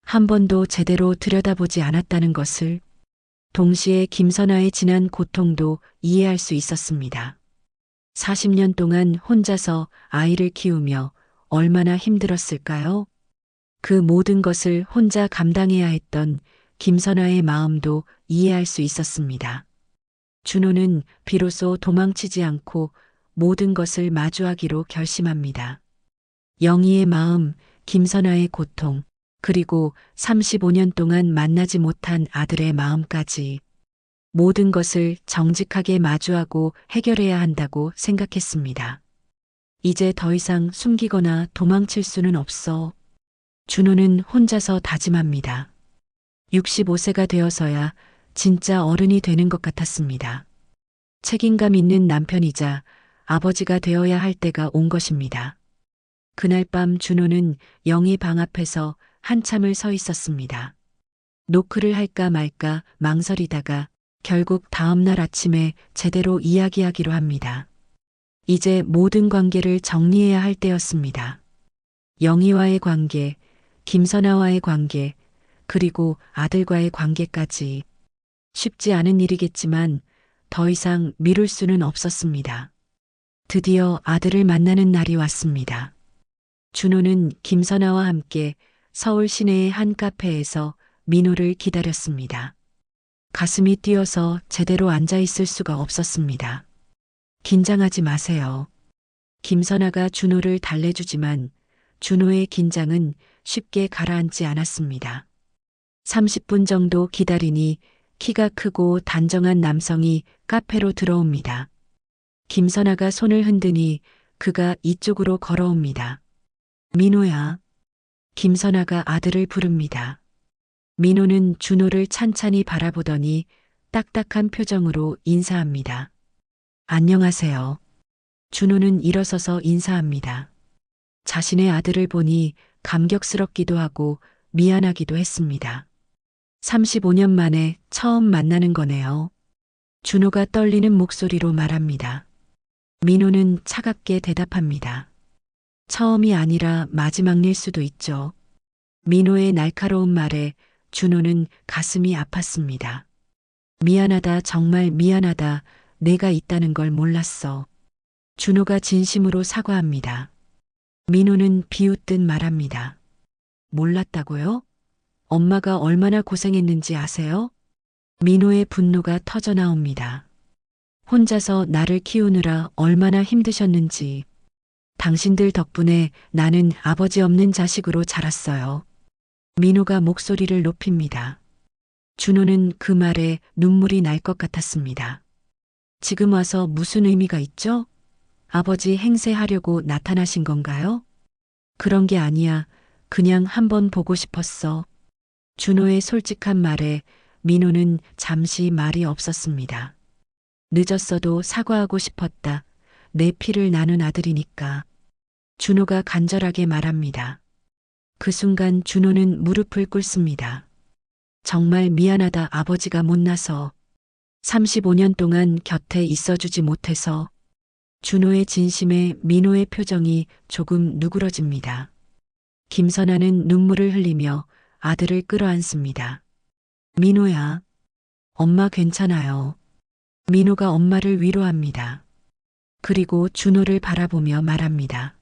한 번도 제대로 들여다보지 않았다는 것을, 동시에 김선아의 지난 고통도 이해할 수 있었습니다. 40년 동안 혼자서 아이를 키우며 얼마나 힘들었을까요? 그 모든 것을 혼자 감당해야 했던 김선아의 마음도 이해할 수 있었습니다. 준호는 비로소 도망치지 않고 모든 것을 마주하기로 결심합니다. 영희의 마음, 김선아의 고통, 그리고 35년 동안 만나지 못한 아들의 마음까지 모든 것을 정직하게 마주하고 해결해야 한다고 생각했습니다. 이제 더 이상 숨기거나 도망칠 수는 없어. 준호는 혼자서 다짐합니다. 65세가 되어서야 진짜 어른이 되는 것 같았습니다. 책임감 있는 남편이자 아버지가 되어야 할 때가 온 것입니다. 그날 밤 준호는 영희 방 앞에서 한참을 서 있었습니다. 노크를 할까 말까 망설이다가 결국 다음날 아침에 제대로 이야기하기로 합니다. 이제 모든 관계를 정리해야 할 때였습니다. 영희와의 관계, 김선아와의 관계, 그리고 아들과의 관계까지. 쉽지 않은 일이겠지만 더 이상 미룰 수는 없었습니다. 드디어 아들을 만나는 날이 왔습니다. 준호는 김선아와 함께 서울 시내의 한 카페에서 민호를 기다렸습니다. 가슴이 뛰어서 제대로 앉아 있을 수가 없었습니다. 긴장하지 마세요. 김선아가 준호를 달래주지만 준호의 긴장은 쉽게 가라앉지 않았습니다. 30분 정도 기다리니 키가 크고 단정한 남성이 카페로 들어옵니다. 김선아가 손을 흔드니 그가 이쪽으로 걸어옵니다. 민호야. 김선아가 아들을 부릅니다. 민호는 준호를 찬찬히 바라보더니 딱딱한 표정으로 인사합니다. 안녕하세요. 준호는 일어서서 인사합니다. 자신의 아들을 보니 감격스럽기도 하고 미안하기도 했습니다. 35년 만에 처음 만나는 거네요. 준호가 떨리는 목소리로 말합니다. 민호는 차갑게 대답합니다. 처음이 아니라 마지막일 수도 있죠. 민호의 날카로운 말에 준호는 가슴이 아팠습니다. 미안하다, 정말 미안하다. 내가 있다는 걸 몰랐어. 준호가 진심으로 사과합니다. 민호는 비웃듯 말합니다. 몰랐다고요? 엄마가 얼마나 고생했는지 아세요? 민호의 분노가 터져 나옵니다. 혼자서 나를 키우느라 얼마나 힘드셨는지. 당신들 덕분에 나는 아버지 없는 자식으로 자랐어요. 민호가 목소리를 높입니다. 준호는 그 말에 눈물이 날 것 같았습니다. 지금 와서 무슨 의미가 있죠? 아버지 행세하려고 나타나신 건가요? 그런 게 아니야. 그냥 한번 보고 싶었어. 준호의 솔직한 말에 민호는 잠시 말이 없었습니다. 늦었어도 사과하고 싶었다. 내 피를 나눈 아들이니까. 준호가 간절하게 말합니다. 그 순간 준호는 무릎을 꿇습니다. 정말 미안하다. 아버지가 못나서 35년 동안 곁에 있어주지 못해서. 준호의 진심에 민호의 표정이 조금 누그러집니다. 김선아는 눈물을 흘리며 아들을 끌어안습니다. 민호야, 엄마 괜찮아요. 민호가 엄마를 위로합니다. 그리고 준호를 바라보며 말합니다.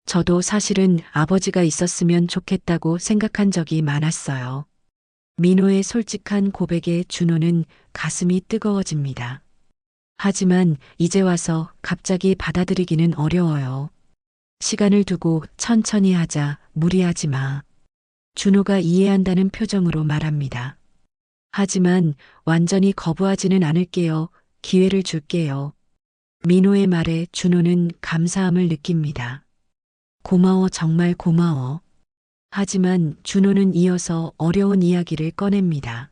저도 사실은 아버지가 있었으면 좋겠다고 생각한 적이 많았어요. 민호의 솔직한 고백에 준호는 가슴이 뜨거워집니다. 하지만 이제 와서 갑자기 받아들이기는 어려워요. 시간을 두고 천천히 하자. 무리하지 마. 준호가 이해한다는 표정으로 말합니다. 하지만 완전히 거부하지는 않을게요. 기회를 줄게요. 민호의 말에 준호는 감사함을 느낍니다. 고마워, 정말 고마워. 하지만 준호는 이어서 어려운 이야기를 꺼냅니다.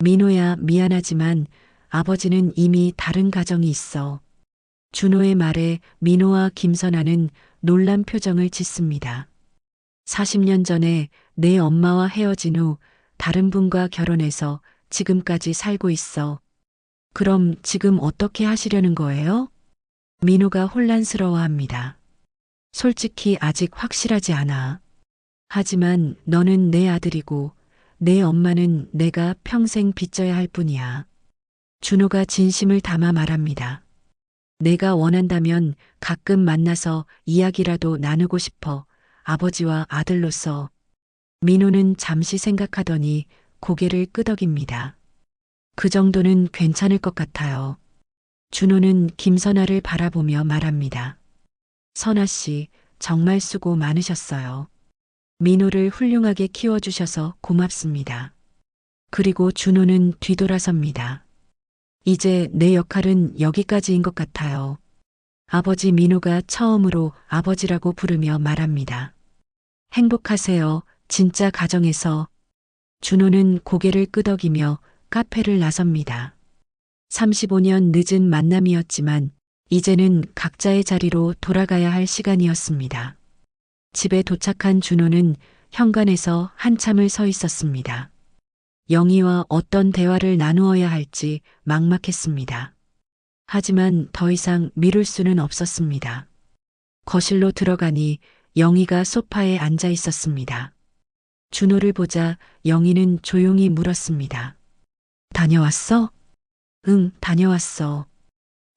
민호야, 미안하지만 아버지는 이미 다른 가정이 있어. 준호의 말에 민호와 김선아는 놀란 표정을 짓습니다. 40년 전에 내 엄마와 헤어진 후 다른 분과 결혼해서 지금까지 살고 있어. 그럼 지금 어떻게 하시려는 거예요? 민호가 혼란스러워합니다. 솔직히 아직 확실하지 않아. 하지만 너는 내 아들이고 내 엄마는 내가 평생 빚져야 할 뿐이야. 준호가 진심을 담아 말합니다. 내가 원한다면 가끔 만나서 이야기라도 나누고 싶어. 아버지와 아들로서. 민호는 잠시 생각하더니 고개를 끄덕입니다. 그 정도는 괜찮을 것 같아요. 준호는 김선아를 바라보며 말합니다. 선아 씨, 정말 수고 많으셨어요. 민호를 훌륭하게 키워주셔서 고맙습니다. 그리고 준호는 뒤돌아섭니다. 이제 내 역할은 여기까지인 것 같아요. 아버지. 민호가 처음으로 아버지라고 부르며 말합니다. 행복하세요. 진짜 가정에서. 준호는 고개를 끄덕이며 카페를 나섭니다. 35년 늦은 만남이었지만 이제는 각자의 자리로 돌아가야 할 시간이었습니다. 집에 도착한 준호는 현관에서 한참을 서 있었습니다. 영희와 어떤 대화를 나누어야 할지 막막했습니다. 하지만 더 이상 미룰 수는 없었습니다. 거실로 들어가니 영희가 소파에 앉아 있었습니다. 준호를 보자 영희는 조용히 물었습니다. 다녀왔어? 응, 다녀왔어.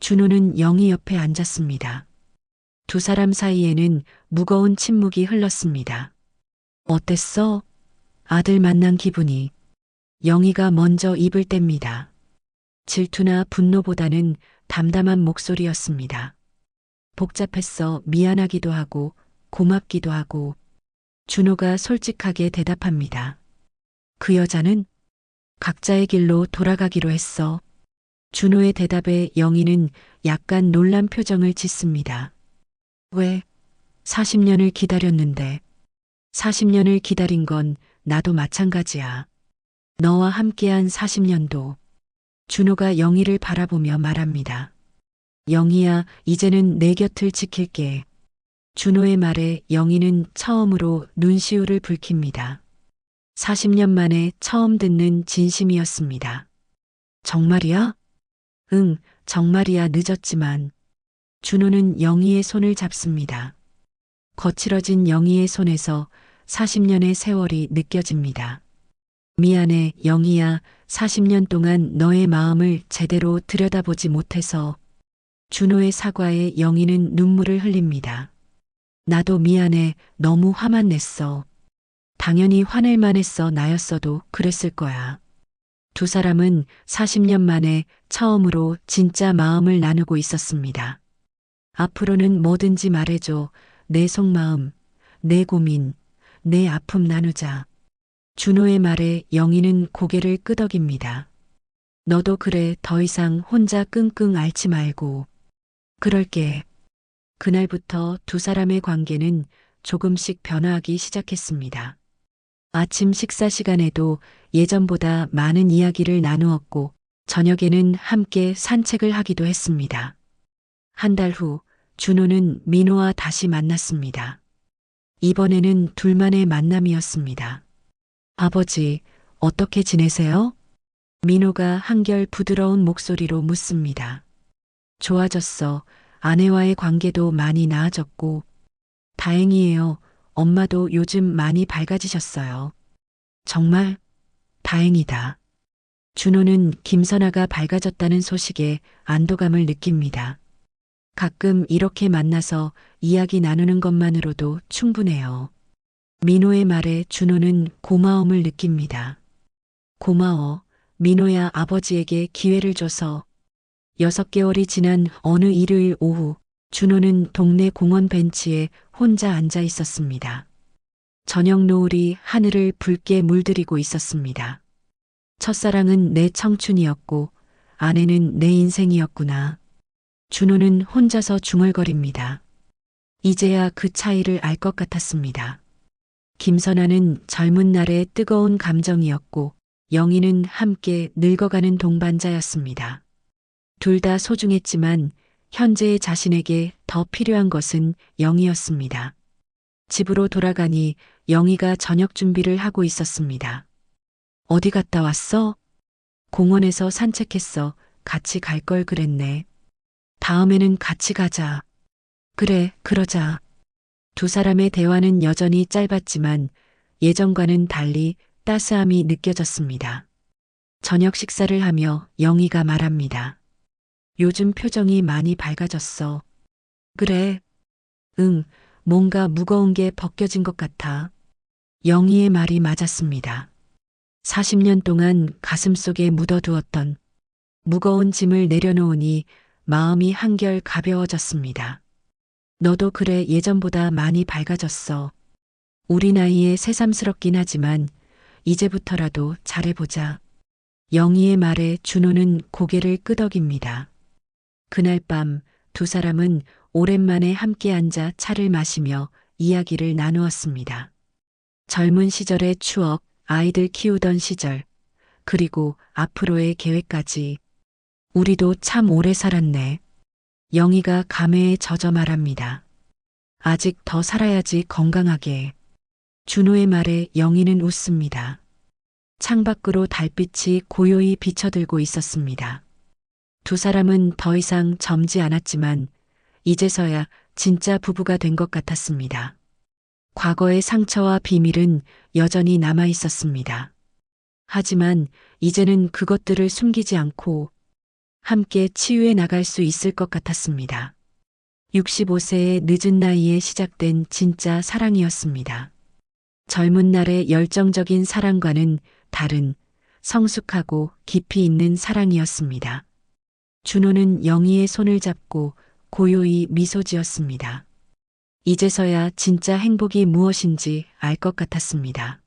준호는 영희 옆에 앉았습니다. 두 사람 사이에는 무거운 침묵이 흘렀습니다. 어땠어? 아들 만난 기분이. 영희가 먼저 입을 뗍니다. 질투나 분노보다는 담담한 목소리였습니다. 복잡했어. 미안하기도 하고 고맙기도 하고. 준호가 솔직하게 대답합니다. 그 여자는 각자의 길로 돌아가기로 했어. 준호의 대답에 영희는 약간 놀란 표정을 짓습니다. 왜? 40년을 기다렸는데. 40년을 기다린 건 나도 마찬가지야. 너와 함께한 40년도. 준호가 영희를 바라보며 말합니다. 영희야, 이제는 내 곁을 지킬게. 준호의 말에 영희는 처음으로 눈시울을 붉힙니다. 40년 만에 처음 듣는 진심이었습니다. 정말이야? 응, 정말이야. 늦었지만. 준호는 영희의 손을 잡습니다. 거칠어진 영희의 손에서 40년의 세월이 느껴집니다. 미안해, 영희야. 40년 동안 너의 마음을 제대로 들여다보지 못해서. 준호의 사과에 영희는 눈물을 흘립니다. 나도 미안해. 너무 화만 냈어. 당연히 화낼만 했어. 나였어도 그랬을 거야. 두 사람은 40년 만에 처음으로 진짜 마음을 나누고 있었습니다. 앞으로는 뭐든지 말해줘. 내 속마음, 내 고민, 내 아픔 나누자. 준호의 말에 영희는 고개를 끄덕입니다. 너도 그래. 더 이상 혼자 끙끙 앓지 말고. 그럴게. 그날부터 두 사람의 관계는 조금씩 변화하기 시작했습니다. 아침 식사 시간에도 예전보다 많은 이야기를 나누었고, 저녁에는 함께 산책을 하기도 했습니다. 한 달 후, 준호는 민호와 다시 만났습니다. 이번에는 둘만의 만남이었습니다. 아버지, 어떻게 지내세요? 민호가 한결 부드러운 목소리로 묻습니다. 좋아졌어. 아내와의 관계도 많이 나아졌고. 다행이에요. 엄마도 요즘 많이 밝아지셨어요. 정말 다행이다. 준호는 김선아가 밝아졌다는 소식에 안도감을 느낍니다. 가끔 이렇게 만나서 이야기 나누는 것만으로도 충분해요. 민호의 말에 준호는 고마움을 느낍니다. 고마워. 민호야, 아버지에게 기회를 줘서. 6개월이 지난 어느 일요일 오후, 준호는 동네 공원 벤치에 혼자 앉아 있었습니다. 저녁 노을이 하늘을 붉게 물들이고 있었습니다. 첫사랑은 내 청춘이었고, 아내는 내 인생이었구나. 준호는 혼자서 중얼거립니다. 이제야 그 차이를 알 것 같았습니다. 김선아는 젊은 날의 뜨거운 감정이었고, 영희는 함께 늙어가는 동반자였습니다. 둘 다 소중했지만 현재의 자신에게 더 필요한 것은 영희였습니다. 집으로 돌아가니 영희가 저녁 준비를 하고 있었습니다. 어디 갔다 왔어? 공원에서 산책했어. 같이 갈 걸 그랬네. 다음에는 같이 가자. 그래, 그러자. 두 사람의 대화는 여전히 짧았지만 예전과는 달리 따스함이 느껴졌습니다. 저녁 식사를 하며 영희가 말합니다. 요즘 표정이 많이 밝아졌어. 그래. 응, 뭔가 무거운 게 벗겨진 것 같아. 영희의 말이 맞았습니다. 40년 동안 가슴속에 묻어두었던 무거운 짐을 내려놓으니 마음이 한결 가벼워졌습니다. 너도 그래. 예전보다 많이 밝아졌어. 우리 나이에 새삼스럽긴 하지만 이제부터라도 잘해보자. 영희의 말에 준호는 고개를 끄덕입니다. 그날 밤 두 사람은 오랜만에 함께 앉아 차를 마시며 이야기를 나누었습니다. 젊은 시절의 추억, 아이들 키우던 시절, 그리고 앞으로의 계획까지. 우리도 참 오래 살았네. 영희가 감회에 젖어 말합니다. 아직 더 살아야지. 건강하게. 준호의 말에 영희는 웃습니다. 창밖으로 달빛이 고요히 비쳐들고 있었습니다. 두 사람은 더 이상 젊지 않았지만 이제서야 진짜 부부가 된 것 같았습니다. 과거의 상처와 비밀은 여전히 남아 있었습니다. 하지만 이제는 그것들을 숨기지 않고 함께 치유해 나갈 수 있을 것 같았습니다. 65세의 늦은 나이에 시작된 진짜 사랑이었습니다. 젊은 날의 열정적인 사랑과는 다른 성숙하고 깊이 있는 사랑이었습니다. 준호는 영희의 손을 잡고 고요히 미소 지었습니다. 이제서야 진짜 행복이 무엇인지 알 것 같았습니다.